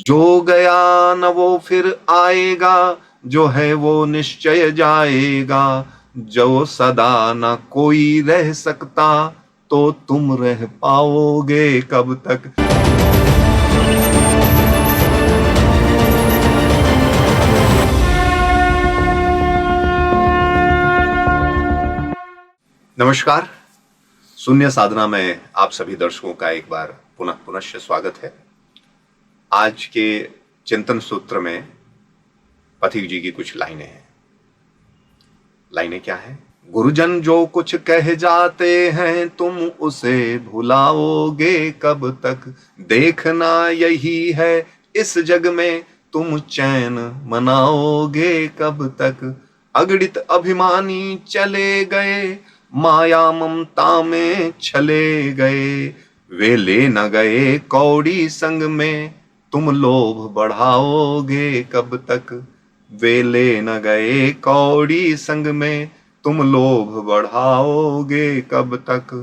जो गया न वो फिर आएगा, जो है वो निश्चय जाएगा। जो सदा न कोई रह सकता, तो तुम रह पाओगे कब तक। नमस्कार। शून्य साधना में आप सभी दर्शकों का एक बार पुनः स्वागत है। आज के चिंतन सूत्र में पथिक जी की कुछ लाइनें हैं। लाइनें क्या हैं? गुरुजन जो कुछ कह जाते हैं, तुम उसे भुलाओगे कब तक। देखना यही है इस जग में, तुम चैन मनाओगे कब तक। अगणित अभिमानी चले गए, माया ममता में छले गए। वे ले न गए कौड़ी संग में, तुम लोभ बढ़ाओगे कब तक। वे ले न गए कौड़ी संग में, तुम लोभ बढ़ाओगे कब तक।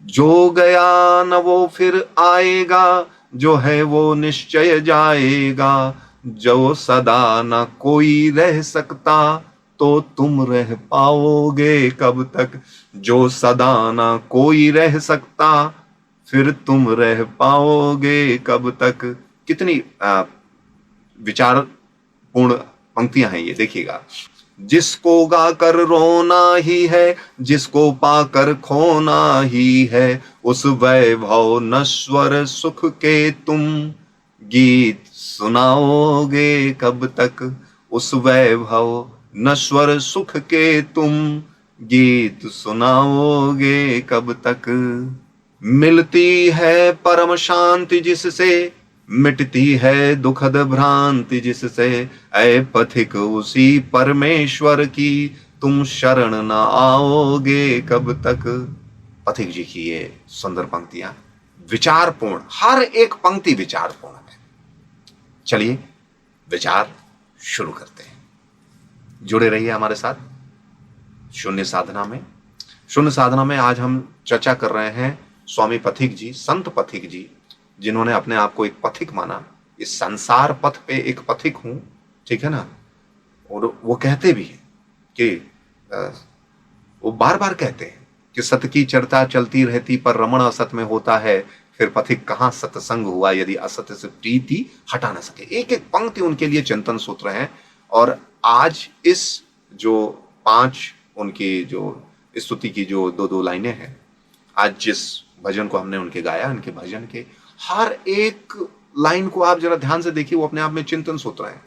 जो गया न वो फिर आएगा, जो है वो निश्चय जाएगा। जो सदा न कोई रह सकता, तो तुम रह पाओगे कब तक। जो सदा न कोई रह सकता, फिर तुम रह पाओगे कब तक। कितनी विचारपूर्ण पंक्तियां हैं ये, देखिएगा। जिसको गाकर रोना ही है, जिसको पाकर खोना ही है। उस वैभव नश्वर सुख के तुम गीत सुनाओगे कब तक। उस वैभव नश्वर सुख के तुम गीत सुनाओगे कब तक। मिलती है परम शांति जिससे, मिटती है दुखद भ्रांति जिससे। ऐ पथिक उसी परमेश्वर की, तुम शरण न आओगे कब तक। पथिक जी की ये सुंदर पंक्तियां विचारपूर्ण, हर एक पंक्ति विचारपूर्ण है। चलिए विचार शुरू करते हैं। जुड़े रहिए हमारे साथ शून्य साधना में। शून्य साधना में आज हम चर्चा कर रहे हैं स्वामी पथिक जी, संत पथिक जी, जिन्होंने अपने आप को एक पथिक माना। इस संसार पथ पे एक पथिक हूं, ठीक है ना। और वो कहते भी हैं कि वो बार बार कहते हैं कि सत्य की चर्चा चलती रहती, पर रमण असत में होता है। फिर पथिक कहां सत्संग हुआ, यदि असत्य से प्रीति हटा ना सके। एक एक पंक्ति उनके लिए चिंतन सूत्र है। और आज इस जो 5 उनकी जो स्तुति की जो दो लाइनें हैं, आज जिस भजन को हमने उनके गाया, उनके भजन के हर एक लाइन को आप जरा ध्यान से देखिए, वो अपने आप में चिंतन सूत्र है।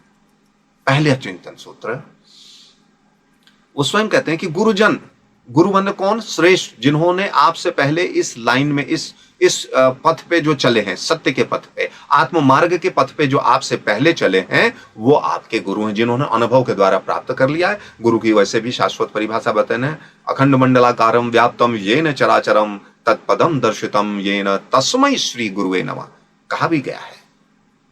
पहले चिंतन सूत्र, वो स्वयं कहते हैं कि गुरुजन, गुरुवंद कौन? श्रेष्ठ, जिन्होंने आपसे पहले इस लाइन में, इस पथ पे जो चले हैं, सत्य के पथ पे, आत्म मार्ग के पथ पे जो आपसे पहले चले हैं, वो आपके गुरु हैं, जिन्होंने अनुभव के द्वारा प्राप्त कर लिया है। गुरु की वैसे भी शाश्वत परिभाषा बताने हैं, अखंड मंडलाकारम व्याप्तम येन चराचरम तत्पदम दर्शितम येन तस्मै श्री गुरुवे नमः। कहा भी गया है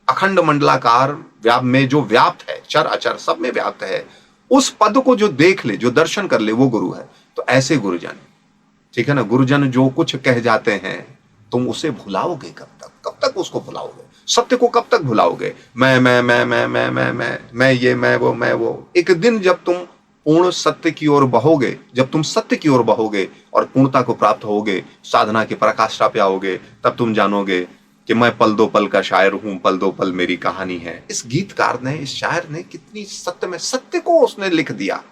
अखंड मंडलाकार व्याप में जो व्याप्त है, चर अचर सब में व्याप्त है, उस पद को जो देख ले, जो दर्शन कर ले, वो गुरु है। तो ऐसे गुरुजन, ठीक है ना, गुरुजन जो कुछ कह जाते हैं, तुम उसे भुलाओगे कब तक? कब तक उसको भुलाओगे? सत्य को कब तक भुलाओगे? मैं ये, मैं वो। एक दिन जब तुम पूर्ण सत्य की ओर बहोगे, जब तुम सत्य की ओर बहोगे और पूर्णता को प्राप्त होगे, साधना की पराकाष्ठा पे आओगे, तब तुम जानोगे कि मैं पल दो पल का शायर हूं, पल दो पल मेरी कहानी है। इस गीतकार ने, इस शायर ने कितनी सत्य में, सत्य को उसने लिख दिया।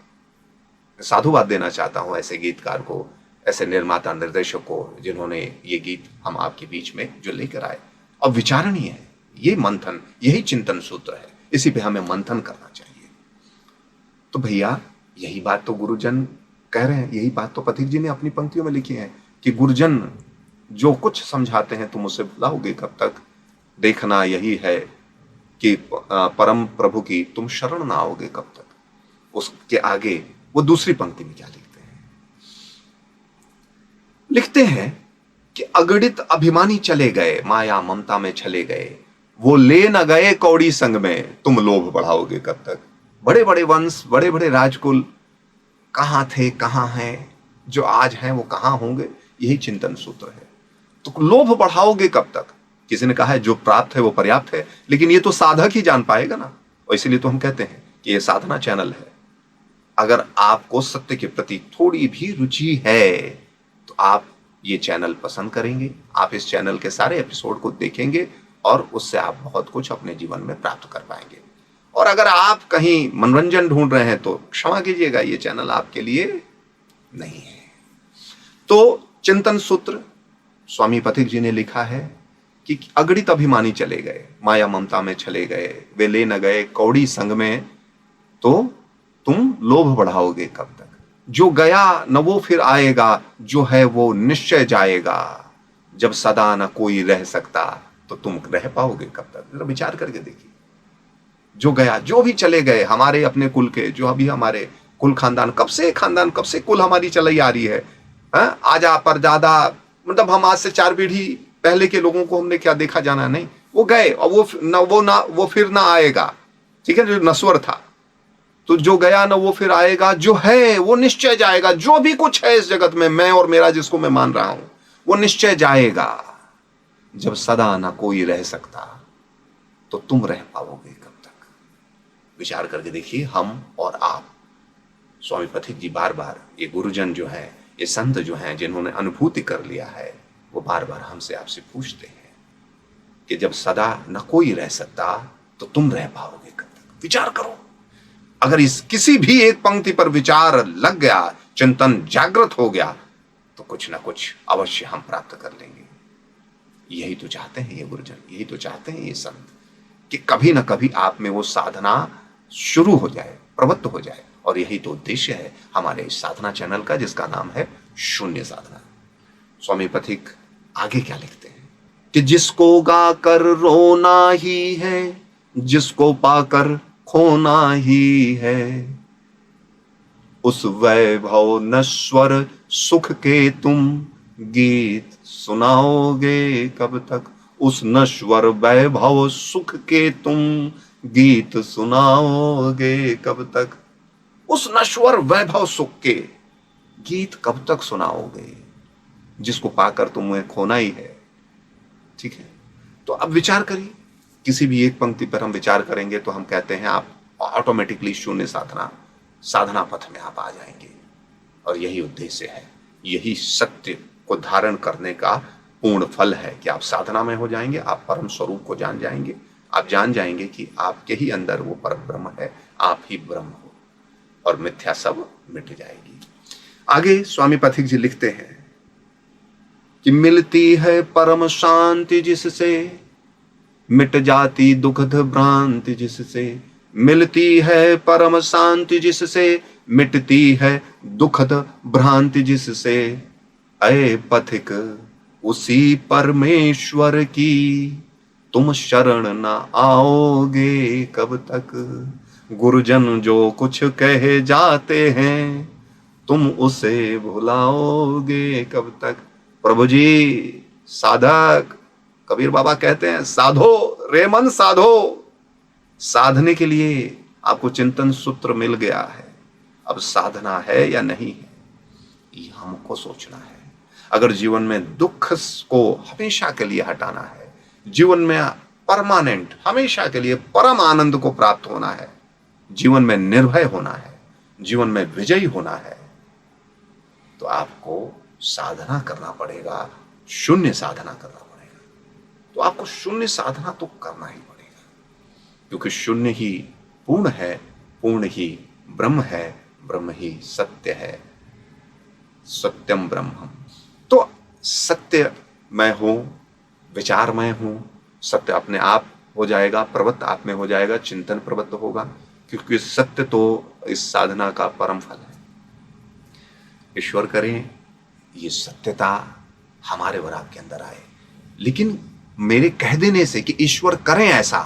साधुवाद देना चाहता हूं ऐसे गीतकार को, ऐसे निर्माता निर्देशक को, जिन्होंने ये गीत हम आपके बीच में जो लेकर आए। अब विचारणीय है ये मंथन, यही चिंतन सूत्र है, इसी पे हमें मंथन करना चाहिए। तो भैया यही बात तो गुरुजन कह रहे हैं, यही बात तो पथिक जी ने अपनी पंक्तियों में लिखी है कि गुरुजन जो कुछ समझाते हैं, तुम उसे भुलाओगे कब तक। देखना यही है कि परम प्रभु की तुम शरण ना आओगे कब तक। उसके आगे वो दूसरी पंक्ति में क्या लिखते हैं? लिखते हैं कि अगणित अभिमानी चले गए, माया ममता में छले गए। वो ले न गए कौड़ी संग में, तुम लोभ बढ़ाओगे कब तक। बड़े बड़े वंश, बड़े बड़े राजकुल कहां थे, कहां हैं, जो आज हैं वो कहां होंगे? यही चिंतन सूत्र है। तो लोभ बढ़ाओगे कब तक? किसी ने कहा है जो प्राप्त है वो पर्याप्त है, लेकिन ये तो साधक ही जान पाएगा ना। और इसीलिए तो हम कहते हैं कि ये साधना चैनल है। अगर आपको सत्य के प्रति थोड़ी भी रुचि है तो आप ये चैनल पसंद करेंगे, आप इस चैनल के सारे एपिसोड को देखेंगे और उससे आप बहुत कुछ अपने जीवन में प्राप्त कर पाएंगे। और अगर आप कहीं मनोरंजन ढूंढ रहे हैं तो क्षमा कीजिएगा, ये चैनल आपके लिए नहीं है। तो चिंतन सूत्र स्वामी पथिक जी ने लिखा है कि अगणित अभिमानी चले गए, माया ममता में चले गए, वे ले न गए कौड़ी संग में, तो तुम लोभ बढ़ाओगे कब तक। जो गया न वो फिर आएगा, जो है वो निश्चय जाएगा। जब सदा न कोई रह सकता तो तुम रह पाओगे कब तक। जरा विचार करके देखिए, जो गया, जो भी चले गए हमारे अपने कुल के, जो अभी हमारे कुल खानदान कब से कुल हमारी चलाई आ रही है, आजा पर ज्यादा, मतलब हम आज से 4 पीढ़ी पहले के लोगों को हमने क्या देखा जाना, नहीं, वो गए और वो फिर ना आएगा। ठीक है, जो नश्वर था, तो जो गया ना वो फिर आएगा, जो है वो निश्चय जाएगा। जो भी कुछ है इस जगत में, मैं और मेरा जिसको मैं मान रहा हूं, वो निश्चय जाएगा। जब सदा ना कोई रह सकता तो तुम रह पाओगे कब तक। विचार करके देखिए, हम और आप, स्वामी पथिक जी बार बार, ये गुरुजन जो है, ये संत जो हैं जिन्होंने अनुभूति कर लिया है, वो बार बार हमसे आपसे पूछते हैं कि जब सदा न कोई रह सकता तो तुम रह पाओगे कब तक। विचार करो, अगर इस किसी भी एक पंक्ति पर विचार लग गया, चिंतन जागृत हो गया, तो कुछ ना कुछ अवश्य हम प्राप्त कर लेंगे। यही तो चाहते हैं ये गुरुजन, यही तो चाहते हैं ये संत, कि कभी ना कभी आप में वो साधना शुरू हो जाए, प्रवृत्त हो जाए। और यही तो उद्देश्य है हमारे इस साधना चैनल का, जिसका नाम है शून्य साधना। स्वामी पथिक आगे क्या लिखते हैं कि जिसको गाकर रोना ही है, जिसको पाकर खोना ही है, उस वैभव नश्वर सुख के तुम गीत सुनाओगे कब तक। उस नश्वर वैभव सुख के तुम गीत सुनाओगे कब तक। उस नश्वर वैभव सुख के गीत कब तक सुनाओगे, जिसको पाकर तुम्हें खोना ही है। ठीक है, तो अब विचार करिए, किसी भी एक पंक्ति पर हम विचार करेंगे तो हम कहते हैं आप ऑटोमेटिकली शून्य साधना पथ में आप आ जाएंगे। और यही उद्देश्य है, यही सत्य को धारण करने का पूर्ण फल है कि आप साधना में हो जाएंगे, आप परम स्वरूप को जान जाएंगे, आप जान जाएंगे कि आपके ही अंदर वो परम ब्रह्म है, आप ही ब्रह्म हो, और मिथ्या सब मिट जाएगी। आगे स्वामी पथिक जी लिखते हैं कि मिलती है परम शांति जिससे, मिट जाती दुखद भ्रांति जिससे। मिलती है परम शांति जिससे, मिटती है दुखद भ्रांति जिससे। अये पथिक उसी परमेश्वर की, तुम शरण न आओगे कब तक। गुरुजन जो कुछ कहे जाते हैं, तुम उसे भुलाओगे कब तक। प्रभु जी, साधक कबीर बाबा कहते हैं, साधो रे मन साधो। साधने के लिए आपको चिंतन सूत्र मिल गया है, अब साधना है या नहीं है ये हमको सोचना है। अगर जीवन में दुख को हमेशा के लिए हटाना है, जीवन में परमानेंट हमेशा के लिए परम आनंद को प्राप्त होना है, जीवन में निर्भय होना है, जीवन में विजयी होना है, तो आपको साधना करना पड़ेगा, शून्य साधना करना पड़ेगा। तो आपको शून्य साधना तो करना ही पड़ेगा, क्योंकि शून्य ही पूर्ण है, पूर्ण ही ब्रह्म है, ब्रह्म ही सत्य है, सत्यम ब्रह्मम। तो सत्य मैं हूं, विचार मैं हूं, सत्य अपने आप हो जाएगा, प्रवृत्त आप में हो जाएगा, चिंतन प्रवृत्त होगा, क्योंकि सत्य तो इस साधना का परम फल है। ईश्वर करें ये सत्यता हमारे और आपके अंदर आए। लेकिन मेरे कह देने से कि ईश्वर करें ऐसा,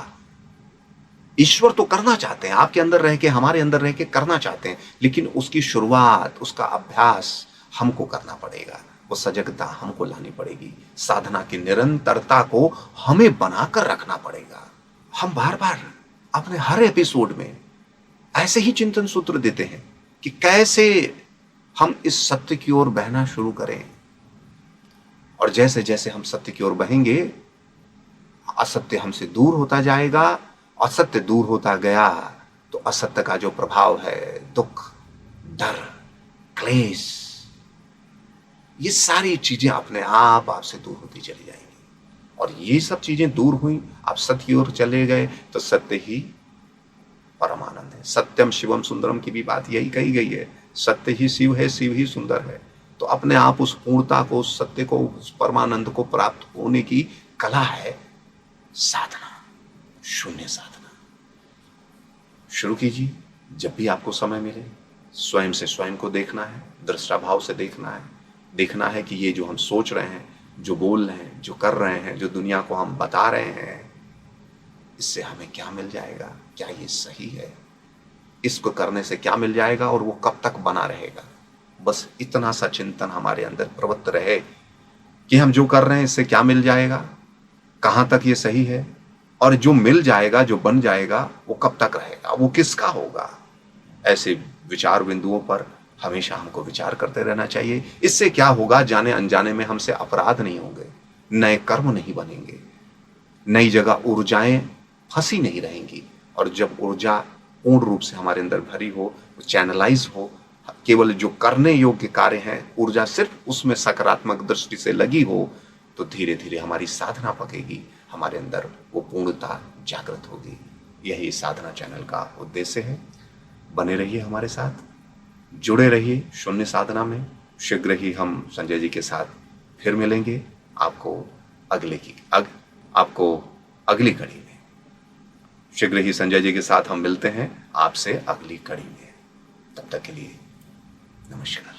ईश्वर तो करना चाहते हैं, आपके अंदर रह के, हमारे अंदर रह के करना चाहते हैं, लेकिन उसकी शुरुआत, उसका अभ्यास हमको करना पड़ेगा, वो सजगता हमको लानी पड़ेगी, साधना की निरंतरता को हमें बनाकर रखना पड़ेगा। हम बार बार अपने हर एपिसोड में ऐसे ही चिंतन सूत्र देते हैं कि कैसे हम इस सत्य की ओर बहना शुरू करें, और जैसे जैसे हम सत्य की ओर बहेंगे असत्य हमसे दूर होता जाएगा, असत्य दूर होता गया तो असत्य का जो प्रभाव है, दुख, डर, क्लेश, ये सारी चीजें अपने आप आपसे दूर होती चली जाएंगी। और ये सब चीजें दूर हुई, आप सत्य की ओर चले गए तो सत्य ही परमानंद है। सत्यम शिवम सुंदरम की भी बात यही कही गई है, सत्य ही शिव है, शिव ही सुंदर है। तो अपने आप उस पूर्णता को, उस सत्य को, उस परमानंद को प्राप्त होने की कला है साधना, शून्य साधना। शुरू कीजिए। जब भी आपको समय मिले, स्वयं से स्वयं को देखना है, दृष्टा भाव से देखना है। देखना है कि ये जो हम सोच रहे हैं, जो बोल रहे हैं, जो कर रहे हैं, जो दुनिया को हम बता रहे हैं, इससे हमें क्या मिल जाएगा, क्या ये सही है, इसको करने से क्या मिल जाएगा और वो कब तक बना रहेगा। बस इतना सा चिंतन हमारे अंदर प्रवृत्त रहे कि हम जो कर रहे हैं इससे क्या मिल जाएगा, कहां तक ये सही है, और जो मिल जाएगा, जो बन जाएगा, वो कब तक रहेगा, वो किसका होगा। ऐसे विचार बिंदुओं पर हमेशा हमको विचार करते रहना चाहिए। इससे क्या होगा, जाने अनजाने में हमसे अपराध नहीं होंगे, नए कर्म नहीं बनेंगे, नई जगह ऊर्जाएं फंसी नहीं रहेंगी। और जब ऊर्जा पूर्ण रूप से हमारे अंदर भरी हो, चैनलाइज हो, केवल जो करने योग्य कार्य हैं, ऊर्जा सिर्फ उसमें सकारात्मक दृष्टि से लगी हो, तो धीरे धीरे हमारी साधना पकेगी, हमारे अंदर वो पूर्णता जागृत होगी। यही साधना चैनल का उद्देश्य है। बने रहिए हमारे साथ, जुड़े रहिए शून्य साधना में। शीघ्र ही हम संजय जी के साथ फिर मिलेंगे आपको आपको अगली कड़ी में। शीघ्र ही संजय जी के साथ हम मिलते हैं आपसे अगली कड़ी में। तब तक के लिए नमस्कार।